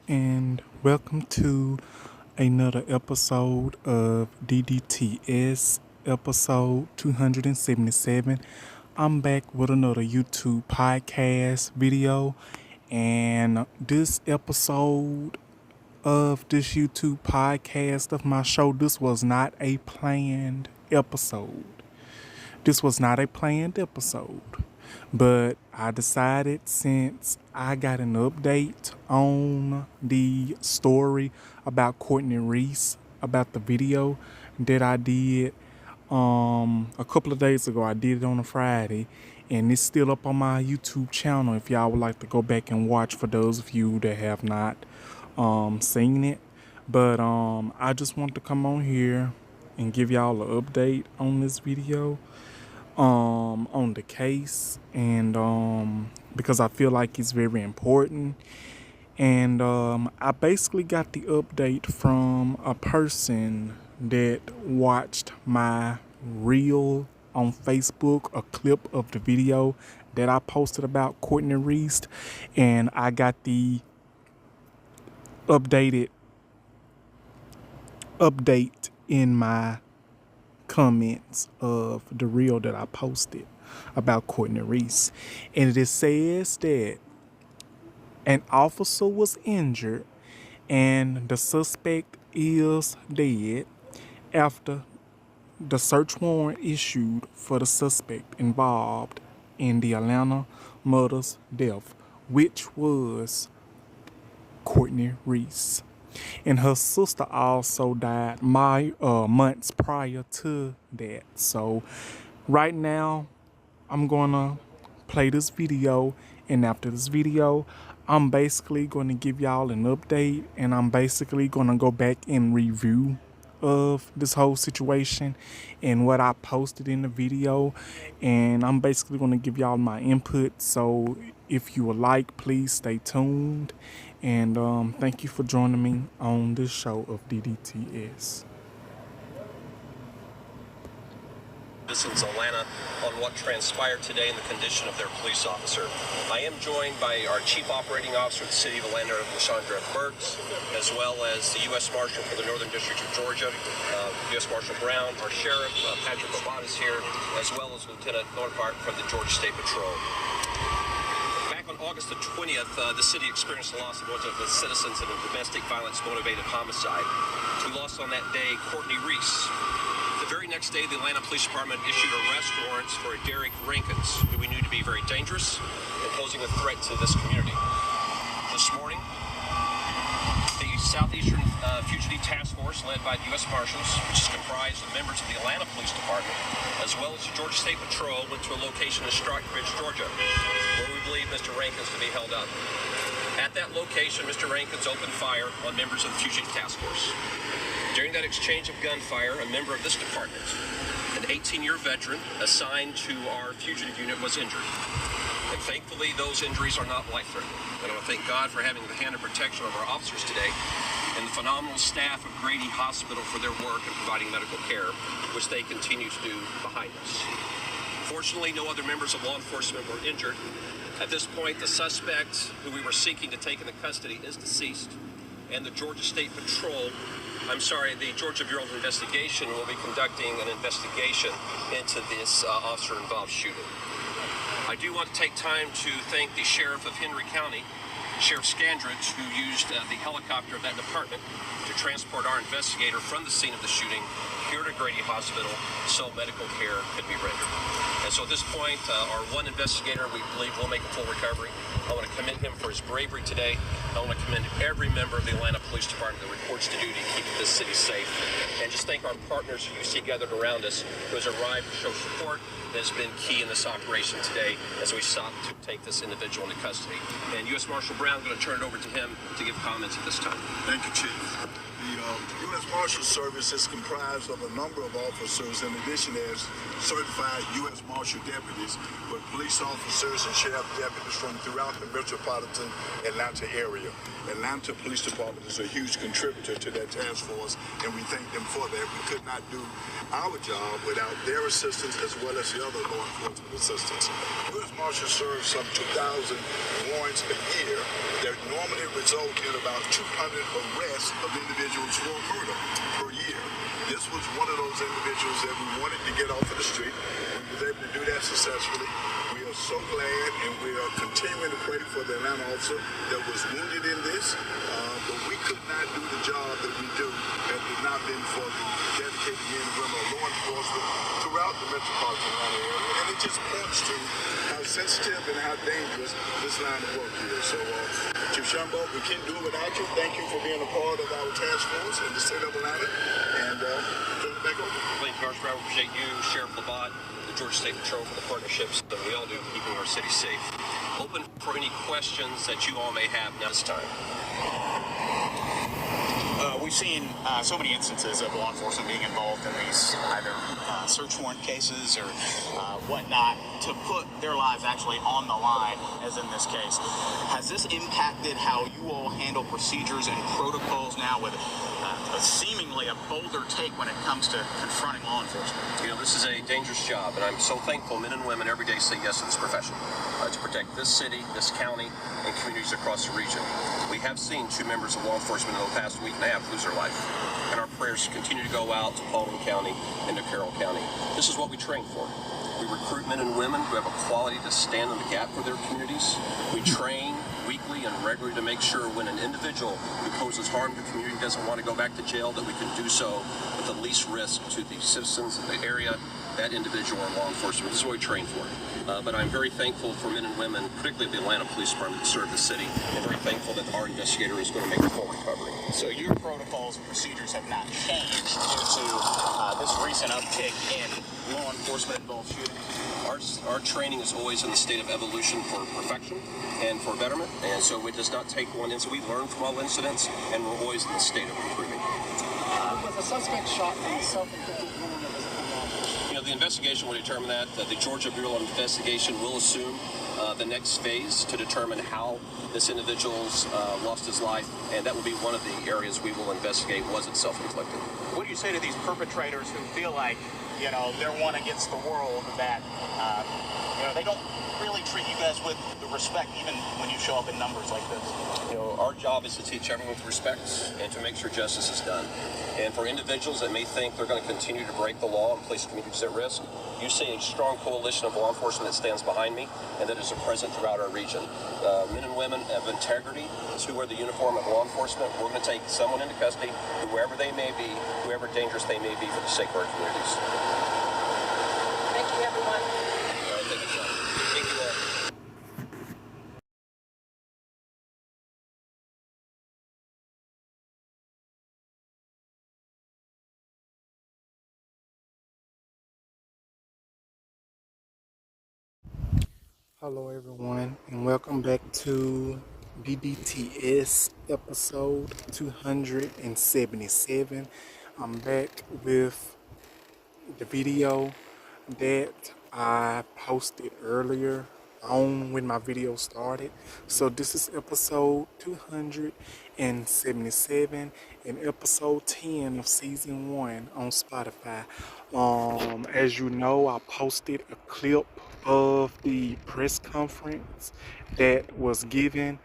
and welcome to another episode of DDTS, episode 277. I'm back with another YouTube podcast video, and this episode of this YouTube podcast of my show, this was not a planned episode. This was not a planned episode. But I decided, since I got an update on the story about Courtney Reese, about the video that I did a couple of days ago. I did it on a Friday, and it's still up on my YouTube channel if y'all would like to go back and watch, for those of you that have not seen it. But I just want to come on here and give y'all an update on this video, on the case, and because I feel like it's very important. And I basically got the update from a person that watched my reel on Facebook, a clip of the video that I posted about Courtney Reese, and I got the update in my comments of the reel that I posted about Courtney Reese. And it says that an officer was injured and the suspect is dead after the search warrant issued for the suspect involved in the Atlanta mother's death, which was Courtney Reese. And her sister also died months prior to that. So right now, I'm gonna play this video, and after this video, I'm basically gonna give y'all an update, and I'm basically gonna go back and review of this whole situation and what I posted in the video, and I'm basically gonna give y'all my input. So if you would like, please stay tuned, and thank you for joining me on this show of DDTS. Citizens Atlanta on what transpired today and the condition of their police officer. I am joined by our Chief Operating Officer of the City of Atlanta, Lashondra Burks, as well as the U.S. Marshal for the Northern District of Georgia, U.S. Marshal Brown, our Sheriff, Patrick Obama is here, as well as Lieutenant Northart from the Georgia State Patrol. Back on August the 20th, the city experienced the loss of one of the citizens in a domestic violence-motivated homicide. We lost on that day Courtney Reese. The very next day, the Atlanta Police Department issued arrest warrants for Derek Rankins, who we knew to be very dangerous and posing a threat to this community. This morning, the Southeastern Fugitive Task Force, led by the U.S. Marshals, which is comprised of members of the Atlanta Police Department, as well as the Georgia State Patrol, went to a location in Stockbridge, Georgia, where we believe Mr. Rankins to be held up. At that location, Mr. Rankins opened fire on members of the Fugitive Task Force. During that exchange of gunfire, a member of this department, an 18-year veteran assigned to our fugitive unit, was injured. And thankfully, those injuries are not life-threatening. And I want to thank God for having the hand of protection of our officers today and the phenomenal staff of Grady Hospital for their work in providing medical care, which they continue to do behind us. Fortunately, no other members of law enforcement were injured. At this point, the suspect who we were seeking to take into custody is deceased, and the Georgia State Patrol, the Georgia Bureau of Investigation will be conducting an investigation into this officer-involved shooting. I do want to take time to thank the Sheriff of Henry County, Sheriff Scandridge, who used the helicopter of that department to transport our investigator from the scene of the shooting here to Grady Hospital so medical care could be rendered. And so at this point, our one investigator, we believe, will make a full recovery. I want to commend him for his bravery today. I want to commend every member of the Atlanta Police Department that reports to duty, keeping this city safe. And just thank our partners who you see gathered around us, who has arrived to show support, that has been key in this operation today as we sought to take this individual into custody. And U.S. Marshal Brown, I'm going to turn it over to him to give comments at this time. Thank you, Chief. The U.S. Marshal Service is comprised of a number of officers. In addition, there's certified U.S. Marshal deputies, with police officers and sheriff deputies from throughout the metropolitan Atlanta area. Atlanta Police Department is a huge contributor to that task force, and we thank them for that. We could not do our job without their assistance as well as the other law enforcement assistance. U.S. Marshals serve some 2,000 warrants a year that normally result in about 200 arrests of individuals for murder per year. This was one of those individuals that we wanted to get off of the street. We were able to do that successfully. We are so glad, and we are continuing to pray for the Atlanta officer that was wounded in this. But we could not do the job that we do had it not been for the dedicated men and women of law enforcement throughout the metropolitan Atlanta area. And it just points to how sensitive and how dangerous this line of work is. So, Chief Shumbo, we can't do it without you. Thank you for being a part of our task force in the state of Atlanta. And turn it back over. Thank you, Marshal. I appreciate you, Sheriff Labatt, the Georgia State Patrol for the partnerships that we all do keeping our city safe. Open for any questions that you all may have now this time. We've seen so many instances of law enforcement being involved in these either search warrant cases or whatnot to put their lives actually on the line, as in this case. Has this impacted how you all handle procedures and protocols now with seemingly a bolder take when it comes to confronting law enforcement? You know, this is a dangerous job, and I'm so thankful men and women every day say yes to this profession to protect this city, this county, and communities across the region. We have seen 2 members of law enforcement in the past week and a half lose their life, and our prayers continue to go out to Paulding County and to Carroll County. This is what we train for. We recruit men and women who have a quality to stand in the gap for their communities. We train weekly and regularly to make sure when an individual who poses harm to the community doesn't want to go back to jail, that we can do so with the least risk to the citizens of the area, that individual, or law enforcement. This is what we train for. But I'm very thankful for men and women, particularly the Atlanta Police Department, that serve the city. I'm very thankful that our investigator is going to make a full recovery. So your protocols and procedures have not changed due to this recent uptick in law enforcement-involved shootings? Our training is always in the state of evolution for perfection and for betterment, and so it does not take one incident. We learn from all incidents, and we're always in the state of improving. Was the suspect shot from a self-inflicted wound or was it from law enforcement? You know, the investigation will determine that. The Georgia Bureau of Investigation will assume the next phase to determine how this individual's lost his life, and that will be one of the areas we will investigate. Was it self-inflicted? What do you say to these perpetrators who feel like, you know, they're one against the world, that, you know, they don't really treat you guys with the respect even when you show up in numbers like this? You know, our job is to teach everyone with respect and to make sure justice is done. And for individuals that may think they're going to continue to break the law and place communities at risk, you see a strong coalition of law enforcement that stands behind me and that is present throughout our region. Men and women of integrity who wear the uniform of law enforcement. We're going to take someone into custody, whoever they may be, whoever dangerous they may be, for the sake of our communities. Thank you, everyone. All right, thank you, Sean. Thank you all. Hello, everyone, and welcome back to DDTS episode 277. I'm back with the video that I posted earlier on when my video started. So this is episode 277 and episode 10 of season 1 on Spotify. As you know, I posted a clip of the press conference that was given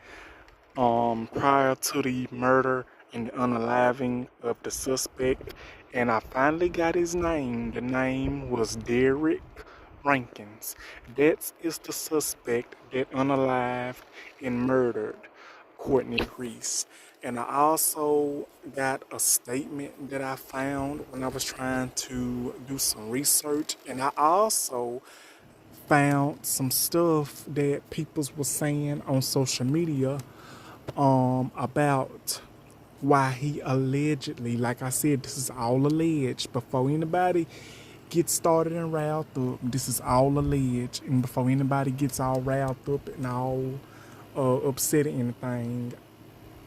prior to the murder and the unaliving of the suspect, and I finally got his name. The name was Derek Rankins. That is the suspect that unalived and murdered Courtney Reese. And I also got a statement that I found when I was trying to do some research, and I also found some stuff that people were saying on social media about why he allegedly, like I said, this is all alleged. Before anybody gets started and riled up, this is all alleged. And before anybody gets all riled up and all upset or anything,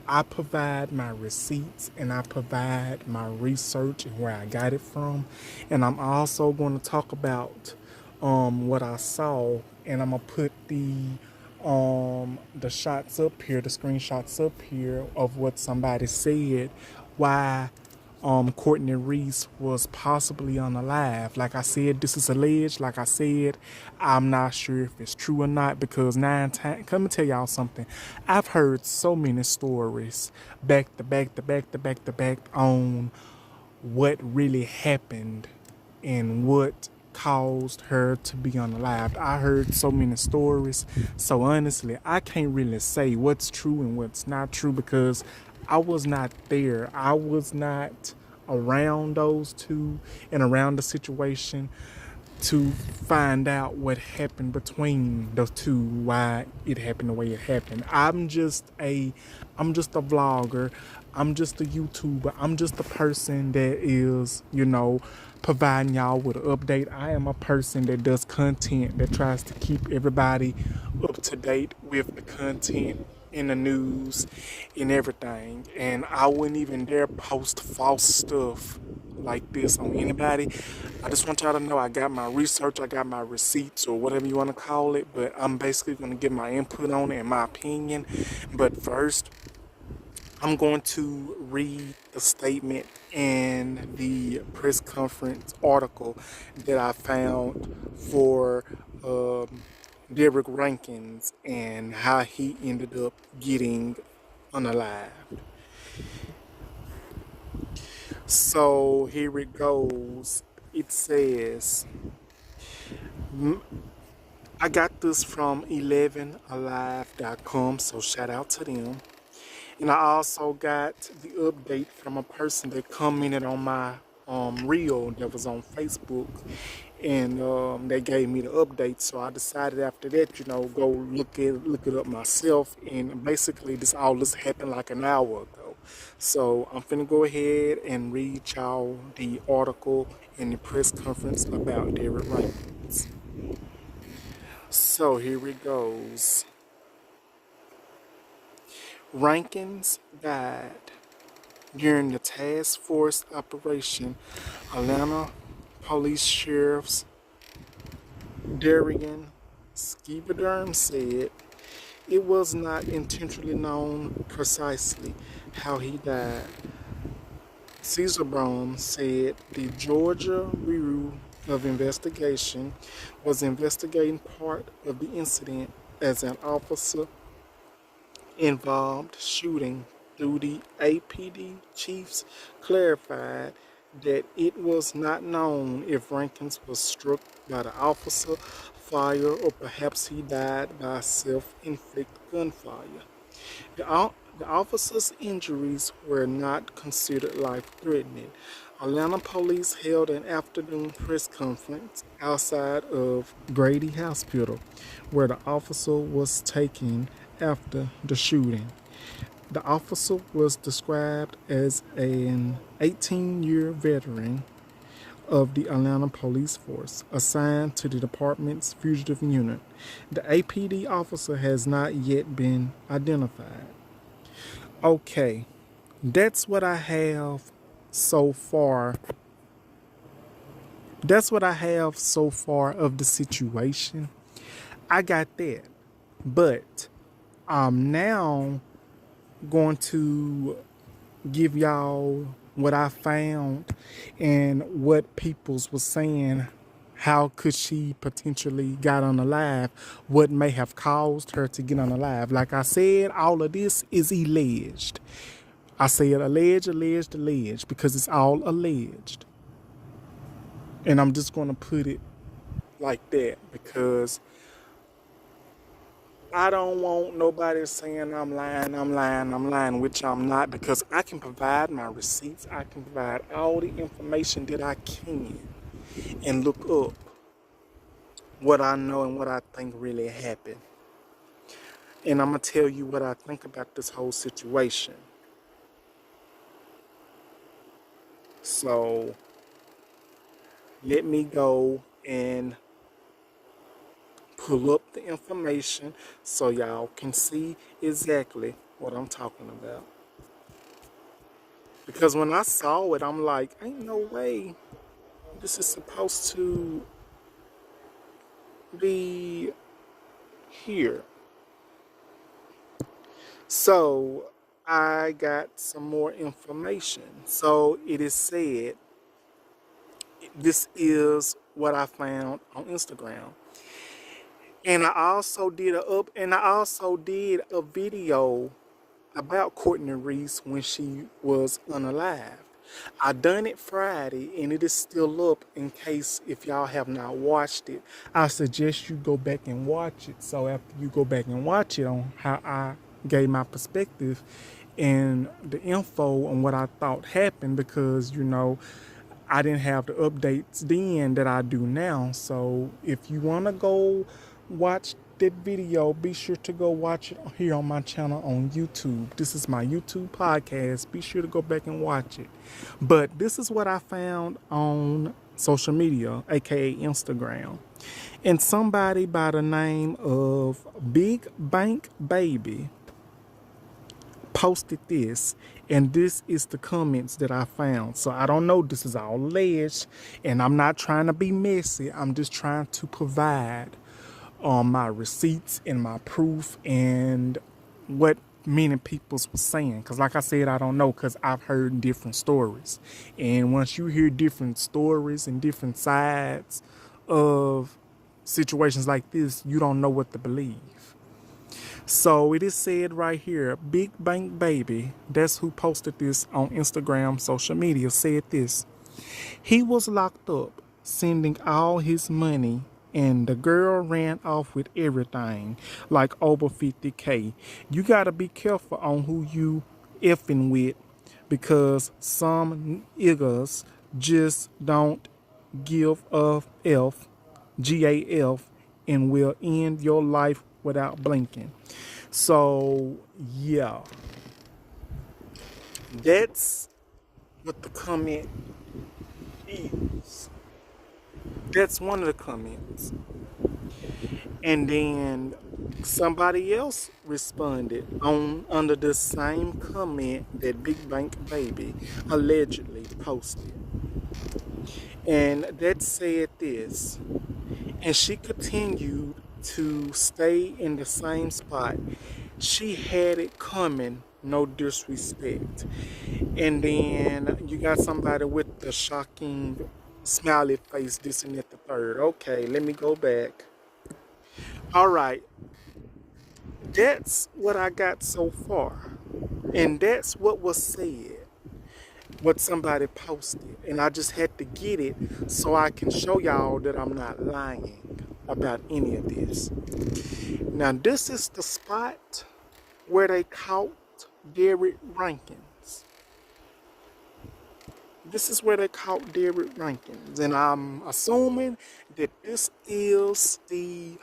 I provide my receipts and I provide my research and where I got it from. And I'm also going to talk about what I saw, and I'm gonna put the shots up here, the screenshots up here of what somebody said, why Courtney Reese was possibly unalive. Like I said, this is alleged. Like I said, I'm not sure if it's true or not, because 9 times, come and tell y'all something. I've heard so many stories back to back to back to back to back on what really happened and what caused her to be unalived. I heard so many stories. So honestly, I can't really say what's true and what's not true, because I was not there. I was not around those two and around the situation to find out what happened between the two, why it happened the way it happened. I'm just a vlogger. I'm just a YouTuber. I'm just a person that is, providing y'all with an update. I am a person that does content, that tries to keep everybody up to date with the content in the news and everything. And I wouldn't even dare post false stuff like this on anybody. I just want y'all to know I got my research, I got my receipts, or whatever you want to call it, but I'm basically going to give my input on it and my opinion. But first, I'm going to read the statement and the press conference article that I found for Derek Rankins and how he ended up getting unalived. So here it goes. It says, I got this from 11alive.com, so shout out to them. And I also got the update from a person that commented on my reel that was on Facebook, and they gave me the update. So I decided after that, go look it up myself. And basically, this happened like an hour ago. So I'm finna go ahead and read y'all the article and the press conference about Derek Rankins. So here it goes. Rankins died during the task force operation. Atlanta Police Sheriff's Darian Skeeverderm said it was not intentionally known precisely how he died. Caesar Brown said the Georgia Bureau of Investigation was investigating part of the incident as an officer involved shooting, through the APD chiefs clarified that it was not known if Rankins was struck by the officer, fire, or perhaps he died by self-inflicted gunfire. The officer's injuries were not considered life-threatening. Atlanta police held an afternoon press conference outside of Grady Hospital, where the officer was taken after the shooting. The officer was described as an 18-year veteran of the Atlanta Police Force, assigned to the department's fugitive unit. The APD officer has not yet been identified. Okay, that's what I have so far. That's what I have so far of the situation. I got that. But I'm now going to give y'all what I found and what peoples was saying. How could she potentially got unalive? What may have caused her to get unalive? Like I said, all of this is alleged. I say it alleged because it's all alleged. And I'm just going to put it like that because I don't want nobody saying I'm lying, which I'm not, because I can provide my receipts. I can provide all the information that I can and look up what I know and what I think really happened. And I'm going to tell you what I think about this whole situation. So let me go and pull up the information so y'all can see exactly what I'm talking about. Because when I saw it, I'm like, ain't no way this is supposed to be here. So I got some more information. So it is said, this is what I found on Instagram. And I also did a video about Courtney Reese when she was unalive. I done it Friday and it is still up in case if y'all have not watched it. I suggest you go back and watch it. So after you go back and watch it on how I gave my perspective and the info on what I thought happened, because I didn't have the updates then that I do now. So if you want to go watch that video, be sure to go watch it here on my channel on YouTube. This is my YouTube podcast. Be sure to go back and watch it. But this is what I found on social media, aka Instagram. And somebody by the name of Big Bank Baby posted this, and this is the comments that I found. So I don't know, this is all alleged, and I'm not trying to be messy. I'm just trying to provide my receipts and my proof and what many peoples was saying. Because like I said, I don't know, because I've heard different stories. And once you hear different stories and different sides of situations like this, you don't know what to believe. So it is said right here, Big Bank Baby, that's who posted this on Instagram, social media, said this. He was locked up, sending all his money, and the girl ran off with everything, like over 50K. You gotta be careful on who you effing with, because some niggas just don't give a F, GAF, and will end your life without blinking. So, yeah. That's what the comment is. That's one of the comments. And then somebody else responded under the same comment that Big Bank Baby allegedly posted. And that said this. And she continued to stay in the same spot. She had it coming, no disrespect. And then you got somebody with the shocking smiley face, this and that, the third. Okay, let me go back. All right. That's what I got so far. And that's what was said, what somebody posted. And I just had to get it so I can show y'all that I'm not lying about any of this. Now, this is the spot where they caught Derek Rankins. This is where they caught Derek Rankins. And I'm assuming that this is the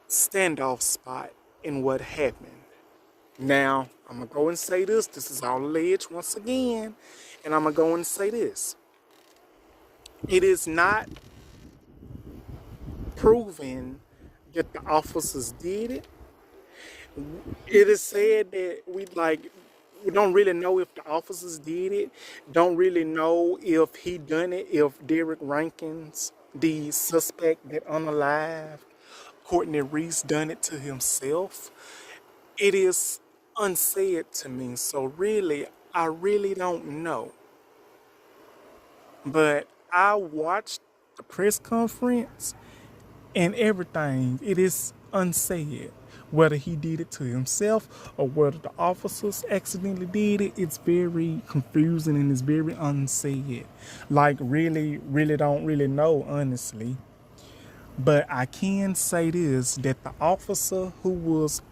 standoff spot in what happened. Now, I'm going to go and say this. This is all alleged once again. And I'm going to go and say this. It is not proven that the officers did it. It is said that we don't really know if the officers did it. Don't really know if he done it. If Derek Rankins, the suspect that unalived Courtney Reese, done it to himself. It is unsaid to me. So really, I really don't know. But I watched the press conference and everything. It is unsaid. Whether he did it to himself or whether the officers accidentally did it, it's very confusing and it's very unsaid. Like really don't really know, honestly. But I can say this, that the officer who was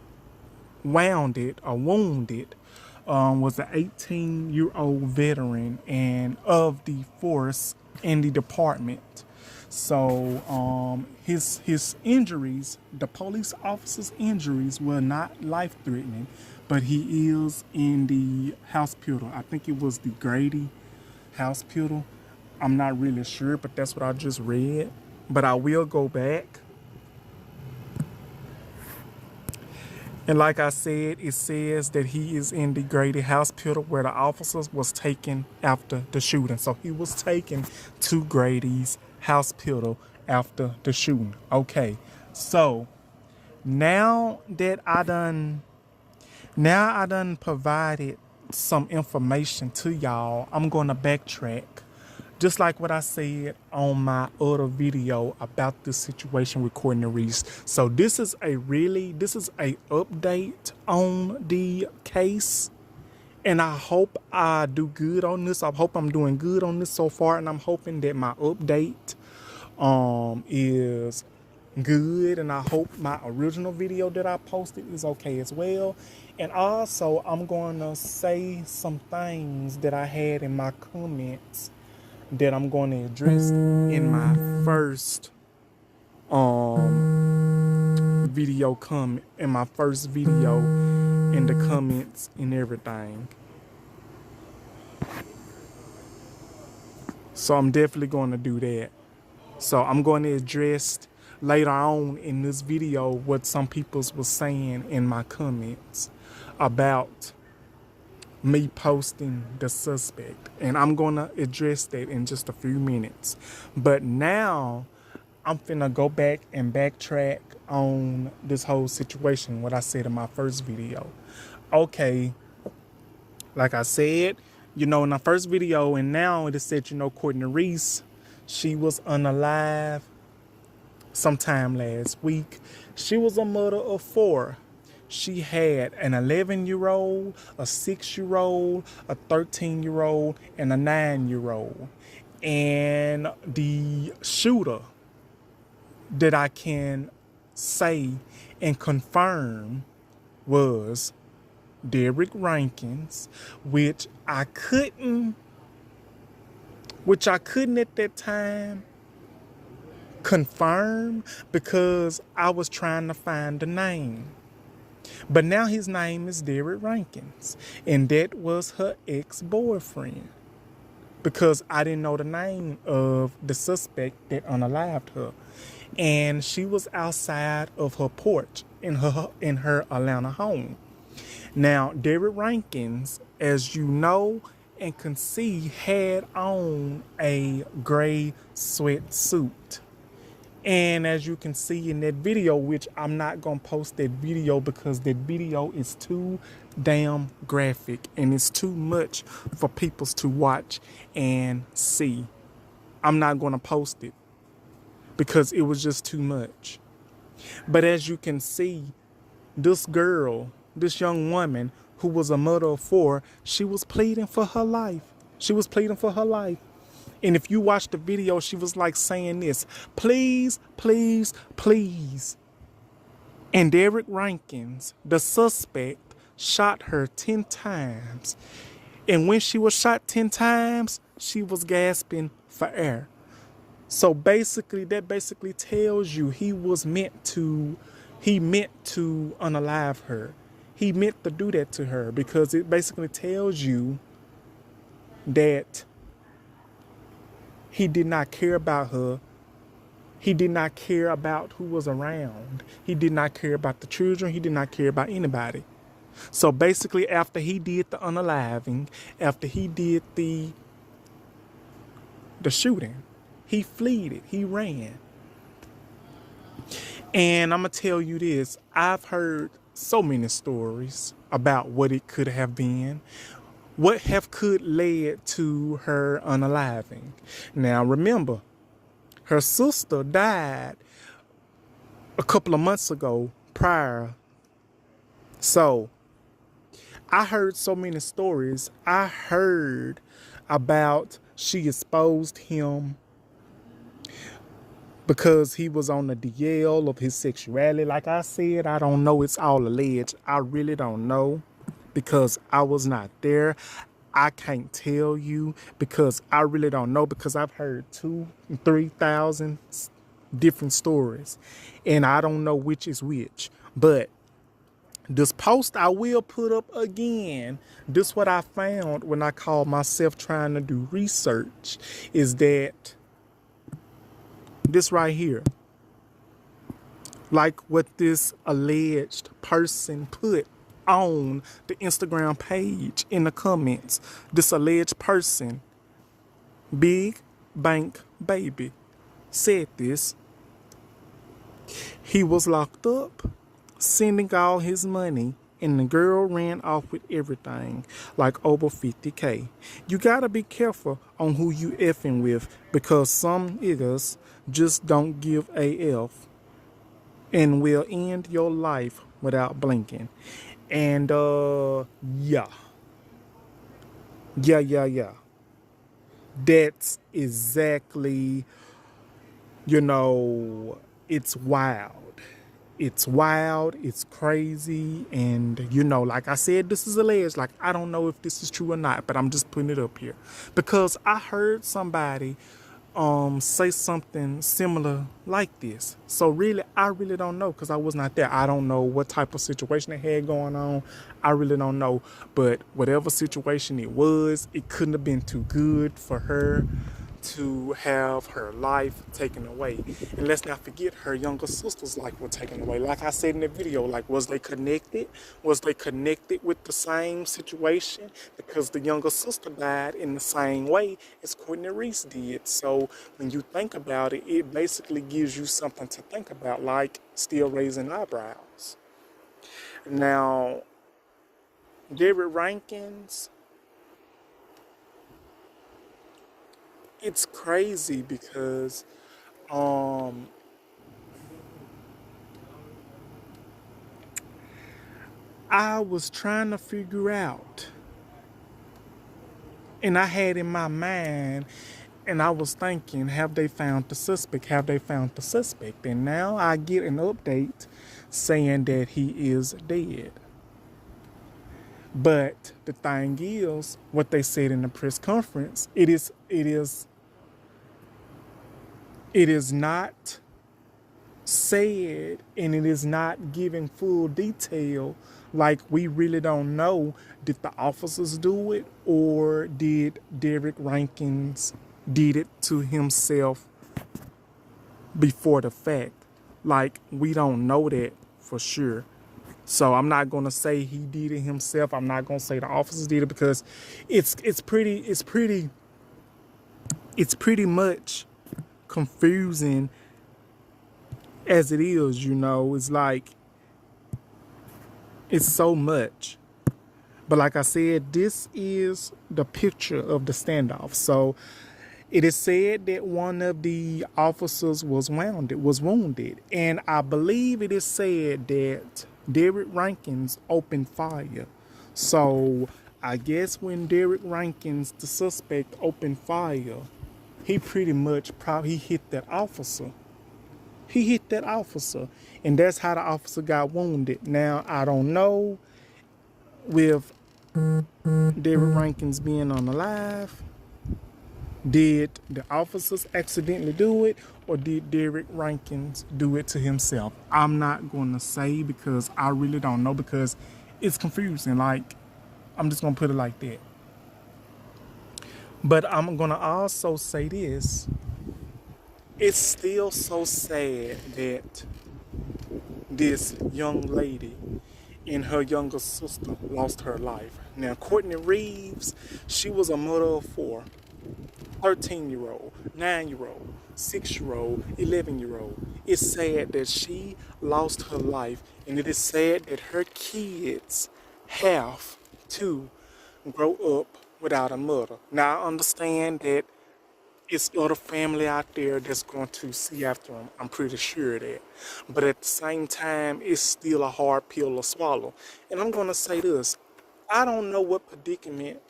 wounded was an 18-year-old veteran and of the force in the department. So his injuries, the police officer's injuries, were not life-threatening, but he is in the hospital. I think it was the Grady hospital. I'm not really sure, but that's what I just read. But I will go back. And like I said, it says that he is in the Grady Hospital where the officers was taken after the shooting. So he was taken to Grady's hospital after the shooting. Okay, so now I done provided some information to y'all. I'm gonna backtrack. Just like what I said on my other video about this situation with Courtney Reese. So this is a update on the case. And I hope I do good on this. I hope I'm doing good on this so far. And I'm hoping that my update is good, and I hope my original video that I posted is okay as well. And also I'm going to say some things that I had in my comments that I'm going to address in my first video in the comments and everything. So I'm definitely going to do that. So I'm going to address later on in this video what some people was saying in my comments about me posting the suspect, and I'm gonna address that in just a few minutes. But now I'm finna go back and backtrack on this whole situation, what I said in my first video. Okay, like I said, in the first video, and now it is said, Courtney Reese, she was unalive sometime last week. She was a mother of 4. She had an 11-year-old, a 6-year-old, a 13-year-old, and a 9-year-old. And the shooter that I can say and confirm was Derek Rankins, which I couldn't at that time confirm because I was trying to find the name. But now his name is Derek Rankins, and that was her ex-boyfriend, because I didn't know the name of the suspect that unalived her. And she was outside of her porch in her Atlanta home. Now, Derek Rankins, as you know and can see, had on a gray sweatsuit. And as you can see in that video, which I'm not going to post that video because that video is too damn graphic and it's too much for people to watch and see. I'm not going to post it because it was just too much. But as you can see, this young woman who was a mother of 4, she was pleading for her life. And if you watch the video, she was like saying this, please, please, please. And Derek Rankins, the suspect, shot her 10 times. And when she was shot 10 times, she was gasping for air. So basically, that basically tells you he meant to unalive her. He meant to do that to her, because it basically tells you that he did not care about her. He did not care about who was around. He did not care about the children. He did not care about anybody. So basically, after he did the unaliving, after he did the shooting, he fled. He ran. And I'm going to tell you this. I've heard so many stories about what it could have been. What could led to her unaliving. Now remember, her sister died a couple of months ago prior. So I heard so many stories. I heard about she exposed him because he was on the DL of his sexuality. Like I said, I don't know. It's all alleged. I really don't know, because I was not there. I can't tell you because I really don't know, because I've heard 2,000-3,000 different stories and I don't know which is which. But this post I will put up again. This what I found when I called myself trying to do research, is that this right here. like what this alleged person put on the Instagram page in the comments. This alleged person, Big Bank Baby, said this. He was locked up, sending all his money, and the girl ran off with everything, like over 50K. You gotta be careful on who you effing with, because some niggas just don't give a F and will end your life without blinking. And yeah. That's exactly, it's wild. It's wild, it's crazy, and like I said, this is alleged. Like, I don't know if this is true or not, but I'm just putting it up here because I heard somebody say something similar like this. So really, I really don't know because I was not there. I don't know what type of situation they had going on. I really don't know. But whatever situation it was, it couldn't have been too good for her to have her life taken away. And let's not forget, her younger sister's life was taken away. Like I said in the video, like, was they connected? Was they connected with the same situation? Because the younger sister died in the same way as Courtney Reese did. So when you think about it, it basically gives you something to think about, like still raising eyebrows. Now, Derek Rankins, it's crazy because I was trying to figure out, and I had in my mind, and I was thinking, have they found the suspect? Have they found the suspect? And now I get an update saying that he is dead. But the thing is, what they said in the press conference, it is not said, and it is not giving full detail. Like, we really don't know, did the officers do it, or did Derek Rankins did it to himself before the fact? Like, we don't know that for sure. So I'm not gonna say he did it himself. I'm not gonna say the officers did it, because it's pretty much confusing as it is. It's like, it's so much. But like I said, this is the picture of the standoff. So it is said that one of the officers was wounded, and I believe it is said that Derek Rankins opened fire. So I guess when Derek Rankins, the suspect, opened fire, he pretty much probably hit that officer. He hit that officer, and that's how the officer got wounded. Now, I don't know, with Derek Rankins being on the live, did the officers accidentally do it, or did Derek Rankins do it to himself? I'm not going to say, because I really don't know, because it's confusing. Like, I'm just going to put it like that. But I'm going to also say this. It's still so sad that this young lady and her younger sister lost her life. Now, Courtney Reese, she was a mother of 4. 13-year-old, 9-year-old, 6-year-old, 11-year-old. It's sad that she lost her life, and it is sad that her kids have to grow up without a mother. Now, I understand that it's other family out there that's going to see after them. I'm pretty sure of that. But at the same time, it's still a hard pill to swallow. And I'm going to say this. I don't know what predicament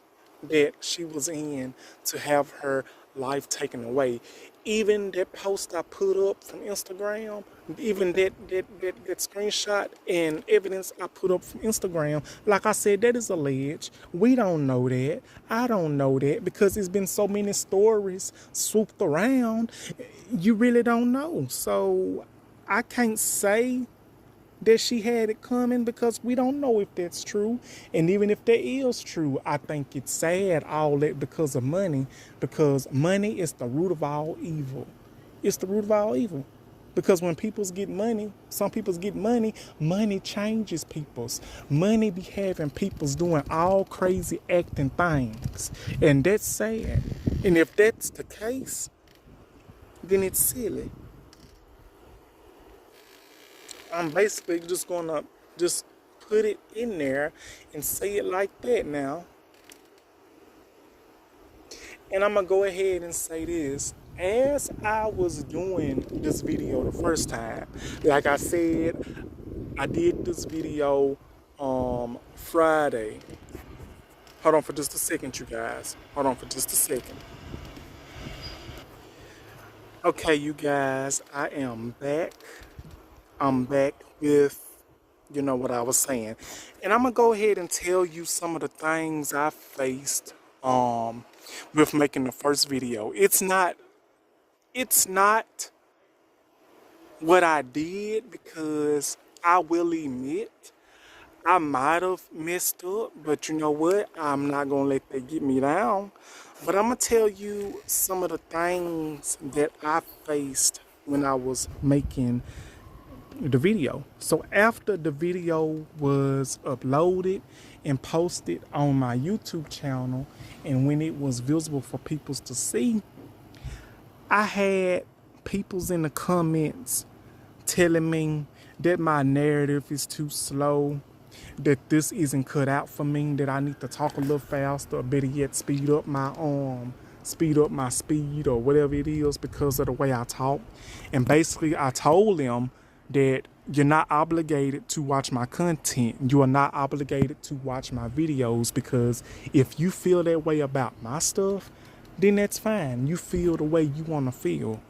that she was in to have her life taken away. Even that post I put up from Instagram, even that screenshot and evidence I put up from Instagram, like I said, that is alleged. We don't know that. I don't know that, because it's been so many stories swooped around. You really don't know. So I can't say that she had it coming, because we don't know if that's true. And even if that is true, I think it's sad, all that because of money, because money is the root of all evil. It's the root of all evil. Because when people's get money, some people's get money, money changes people's. Money be having people's doing all crazy acting things. And that's sad. And if that's the case, then it's silly. I'm basically just gonna just put it in there and say it like that now. And I'm gonna go ahead and say this. As I was doing this video the first time, like I said, I did this video Friday. Hold on for just a second, you guys. Hold on for just a second. Okay, you guys, I am back. I'm back with, you know what I was saying. And I'm gonna go ahead and tell you some of the things I faced with making the first video. It's not what I did, because I will admit I might have messed up, but you know what? I'm not gonna let that get me down. But I'm gonna tell you some of the things that I faced when I was making the video. So after the video was uploaded and posted on my YouTube channel, and when it was visible for people to see, I had people's in the comments telling me that my narrative is too slow, that this isn't cut out for me, that I need to talk a little faster, or better yet, speed up my speed or whatever it is because of the way I talk. And basically I told them that you're not obligated to watch my content. You are not obligated to watch my videos, because if you feel that way about my stuff, then that's fine. You feel the way you want to feel.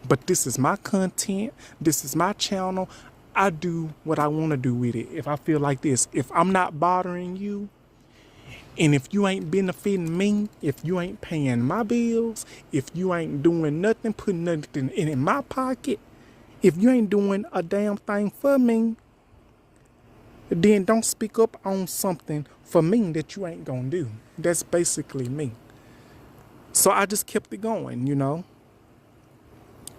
But this is my content. This is my channel. I do what I want to do with it. If I feel like this, if I'm not bothering you, and if you ain't benefiting me, if you ain't paying my bills, if you ain't doing nothing, putting nothing in my pocket, if you ain't doing a damn thing for me, then don't speak up on something for me that you ain't gonna do. That's basically me. So I just kept it going, you know.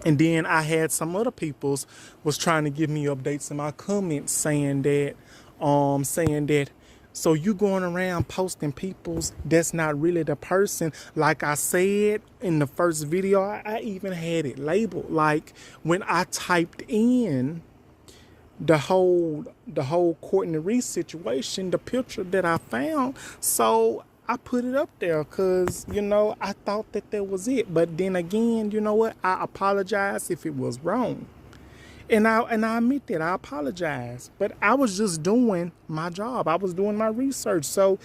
And then I had some other peoples was trying to give me updates in my comments saying that, so you going around posting peoples that's not really the person. Like I said in the first video, I even had it labeled. Like when I typed in the whole Courtney Reese situation, the picture that I found, so I put it up there because, you know, I thought that was it. But then again, you know what? I apologize if it was wrong. And I admit that I apologize. But I was just doing my job. I was doing my research. So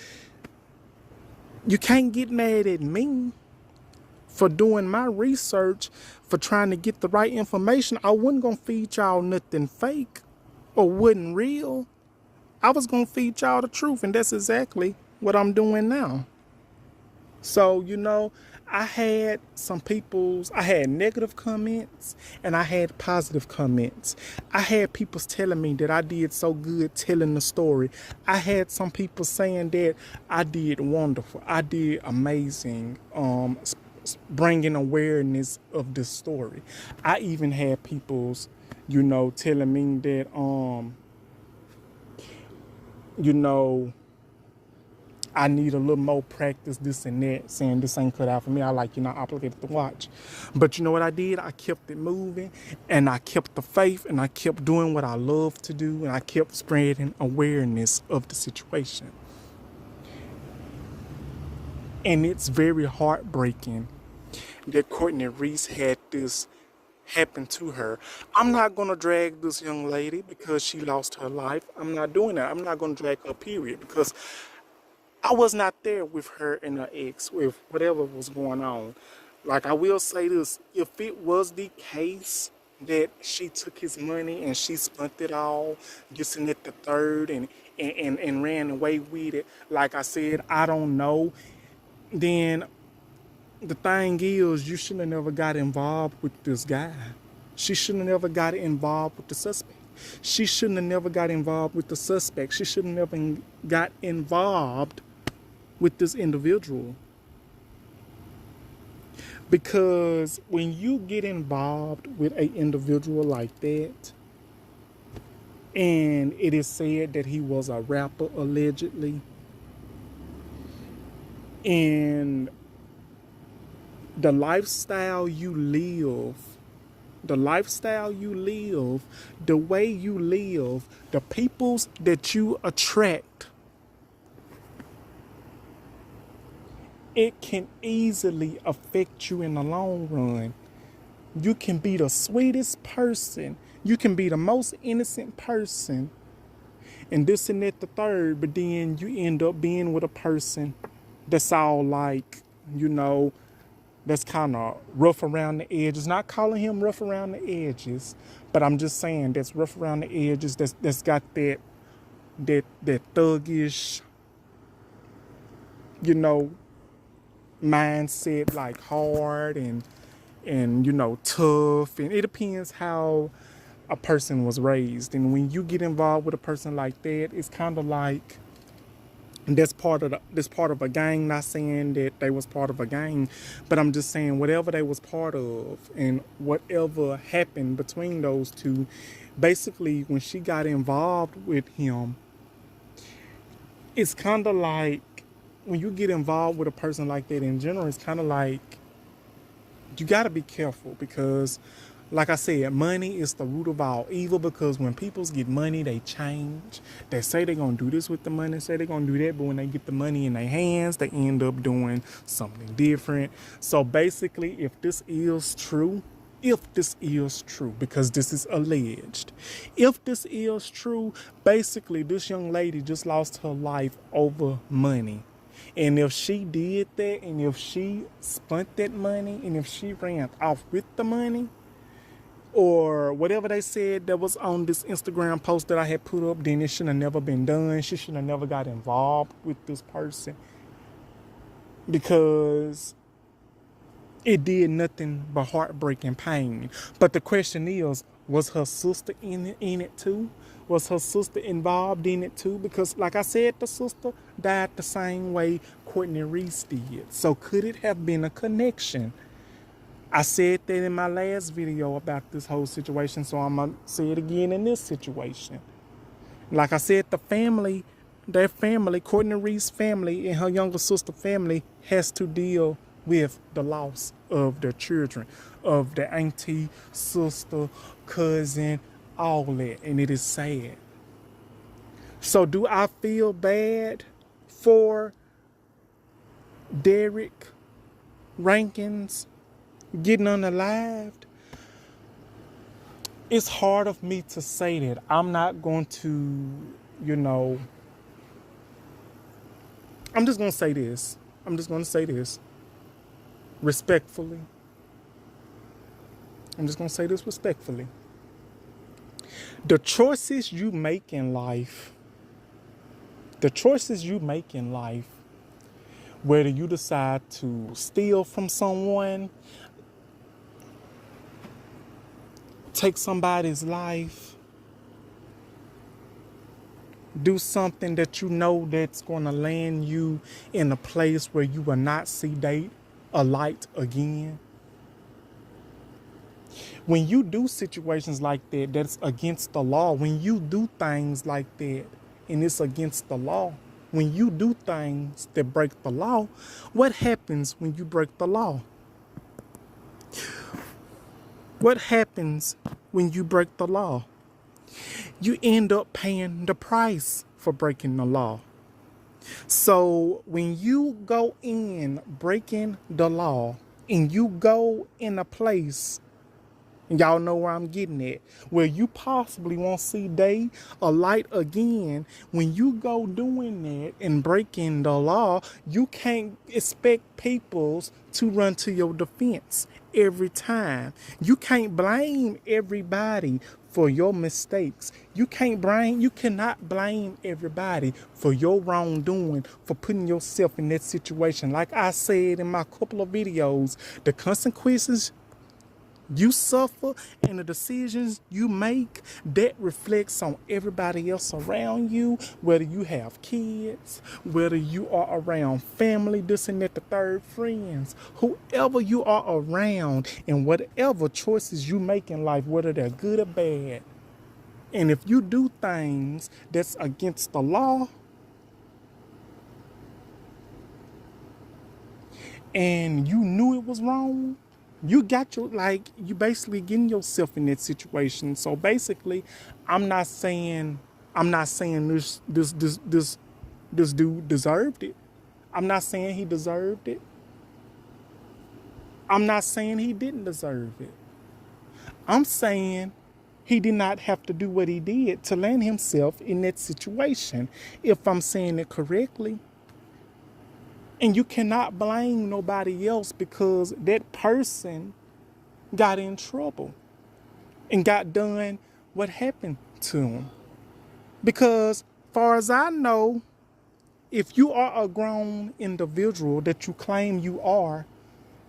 you can't get mad at me for doing my research, for trying to get the right information. I wasn't going to feed y'all nothing fake or wasn't real. I was going to feed y'all the truth. And that's exactly what I'm doing now. So, you know, I had negative comments and I had positive comments. I had people telling me that I did so good telling the story. I had some people saying that I did wonderful. I did amazing, bringing awareness of this story. I even had people's, you know, telling me that, you know, I need a little more practice, this and that, saying this ain't cut out for me. I like, you're not obligated to watch. But you know what I did? I kept it moving, and I kept the faith, and I kept doing what I love to do, and I kept spreading awareness of the situation. And it's very heartbreaking that Courtney Reese had this happen to her. I'm not going to drag this young lady because she lost her life. I'm not doing that. I'm not going to drag her, period, because I was not there with her and her ex, with whatever was going on. Like, I will say this, if it was the case that she took his money and she spent it all, just in it the third, and ran away with it, like I said, I don't know, then the thing is, you shouldn't have never got involved with this guy. She shouldn't have never got involved with the suspect. She shouldn't have never got involved with the suspect. She shouldn't have never got involved with this individual. Because when you get involved with an individual like that, and it is said that he was a rapper allegedly, and the lifestyle you live, the lifestyle you live, the way you live, the peoples that you attract, it can easily affect you in the long run. You can be the sweetest person, you can be the most innocent person, and this and that the third, but then you end up being with a person that's all like, you know, that's kind of rough around the edges. Not calling him rough around the edges, but I'm just saying that's rough around the edges. That's got that thuggish, you know, mindset, like hard and you know, tough. And it depends how a person was raised. And when you get involved with a person like that, it's kind of like that's part of a gang. Not saying that they was part of a gang, but I'm just saying whatever they was part of and whatever happened between those two, basically when she got involved with him, it's kind of like when you get involved with a person like that in general, it's kind of like you got to be careful because, like I said, money is the root of all evil, because when people get money, they change. They say they're going to do this with the money, say they're going to do that, but when they get the money in their hands, they end up doing something different. So basically, if this is true, because this is alleged, if this is true, basically this young lady just lost her life over money. And if she did that, and if she spent that money, and if she ran off with the money, or whatever they said that was on this Instagram post that I had put up, then it should have never been done. She should have never got involved with this person, because it did nothing but heartbreak and pain. But the question is, was her sister in it too? Was her sister involved in it too? Because like I said, the sister died the same way Courtney Reese did. So could it have been a connection? I said that in my last video about this whole situation, so I'm going to say it again in this situation. Like I said, their family, Courtney Reese's family and her younger sister family, has to deal with the loss of their children, of their auntie, sister, cousin, all that, and it is sad. So do I feel bad for Derek Rankins getting unalived? It's hard of me to say that. I'm not going to, you know, I'm just going to say this. Respectfully. I'm just going to say this respectfully. The choices you make in life, whether you decide to steal from someone, take somebody's life, do something that you know that's going to land you in a place where you will not see a light again. When you do situations like that, that's against the law. When you do things like that and it's against the law, when you do things that break the law, what happens when you break the law? What happens when you break the law? You end up paying the price for breaking the law. So when you go in breaking the law and you go in a place, and y'all know where I'm getting at, where you possibly won't see day or light again, when you go doing that and breaking the law, you can't expect people to run to your defense every time. You can't blame everybody for your mistakes. You cannot blame everybody for your wrongdoing, for putting yourself in that situation. Like I said in my couple of videos, the consequences You suffer, and the decisions you make, that reflects on everybody else around you, whether you have kids, whether you are around family, this and that, the third, friends, whoever you are around, and whatever choices you make in life, whether they're good or bad. And if you do things that's against the law, and you knew it was wrong, you got your, like, you basically getting yourself in that situation. So basically, I'm not saying this dude deserved it. I'm not saying he deserved it. I'm not saying he didn't deserve it. I'm saying he did not have to do what he did to land himself in that situation, if I'm saying it correctly. And you cannot blame nobody else because that person got in trouble and got done what happened to him. Because far as I know, if you are a grown individual that you claim you are,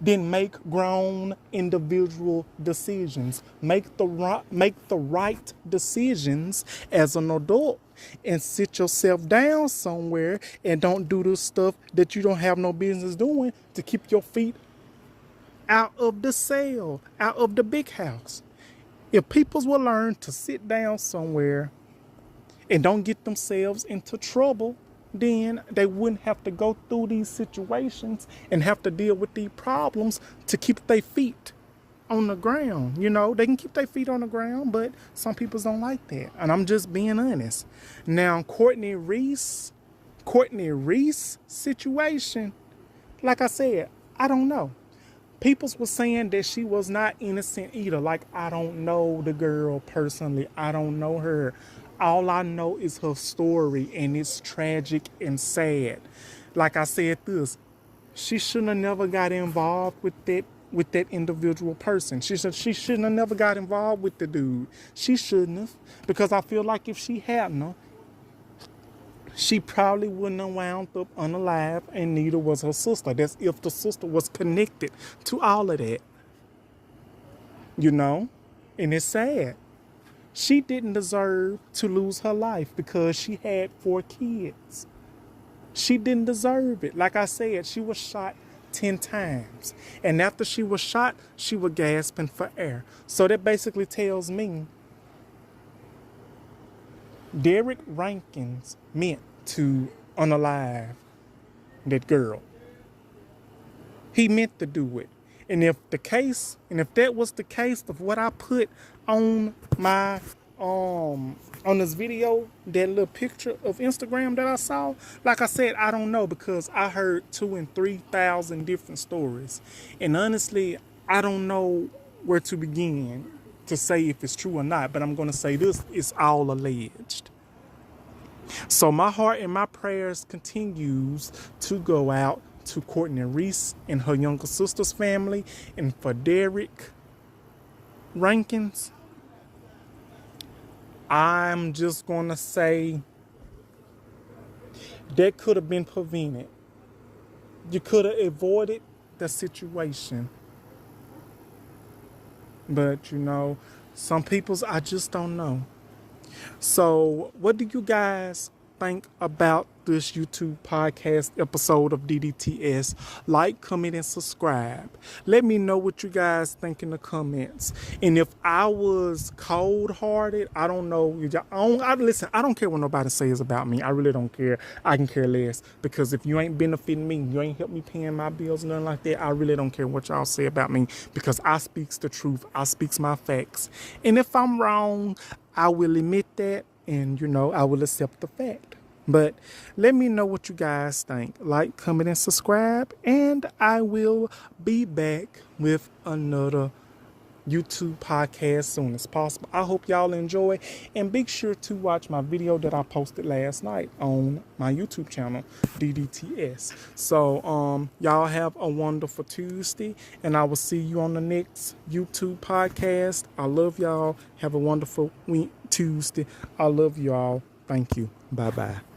then make grown individual decisions. Make the right decisions as an adult, and sit yourself down somewhere and don't do the stuff that you don't have no business doing to keep your feet out of the cell, out of the big house. If people will learn to sit down somewhere and don't get themselves into trouble, then they wouldn't have to go through these situations and have to deal with these problems to keep their feet on the ground. You know, they can keep their feet on the ground, but some people don't like that. And I'm just being honest. Now, Courtney Reese situation, like I said, I don't know. People were saying that she was not innocent either. Like, I don't know the girl personally. I don't know her. All I know is her story, and it's tragic and sad. Like I said this, she shouldn't have never got involved with that individual person. She shouldn't have never got involved with the dude. She shouldn't have, because I feel like if she hadn't, she probably wouldn't have wound up unalive, and neither was her sister. That's if the sister was connected to all of that. You know? And it's sad. She didn't deserve to lose her life because she had 4 kids. She didn't deserve it. Like I said, she was shot 10 times. And after she was shot, she was gasping for air. So that basically tells me Derek Rankins meant to unalive that girl. He meant to do it. And if that was the case of what I put on my on this video, that little picture of Instagram that I saw, like I said, I don't know, because I heard 2,000 and 3,000 different stories. And honestly, I don't know where to begin to say if it's true or not, but I'm gonna say this, it's all alleged. So my heart and my prayers continues to go out to Courtney Reese and her younger sister's family, and for Derek Rankins, I'm just gonna say that could have been prevented. You could have avoided the situation. But you know, some people's, I just don't know. So what do you guys think about this YouTube podcast episode of DDTS? Like, comment, and subscribe. Let me know what you guys think in the comments. And if I was cold-hearted, I don't know. Listen, I don't care what nobody says about me. I really don't care. I can care less. Because if you ain't benefiting me, you ain't helped me paying my bills, nothing like that, I really don't care what y'all say about me. Because I speaks the truth. I speaks my facts. And if I'm wrong, I will admit that, and you know, I will accept the fact. But let me know what you guys think. Like, comment, and subscribe, and I will be back with another YouTube podcast as soon as possible. I hope y'all enjoy, and be sure to watch my video that I posted last night on my YouTube channel, DDTS. So y'all have a wonderful Tuesday, and I will see you on the next YouTube podcast. I love y'all. Have a wonderful Tuesday. I love y'all. Thank you. Bye-bye.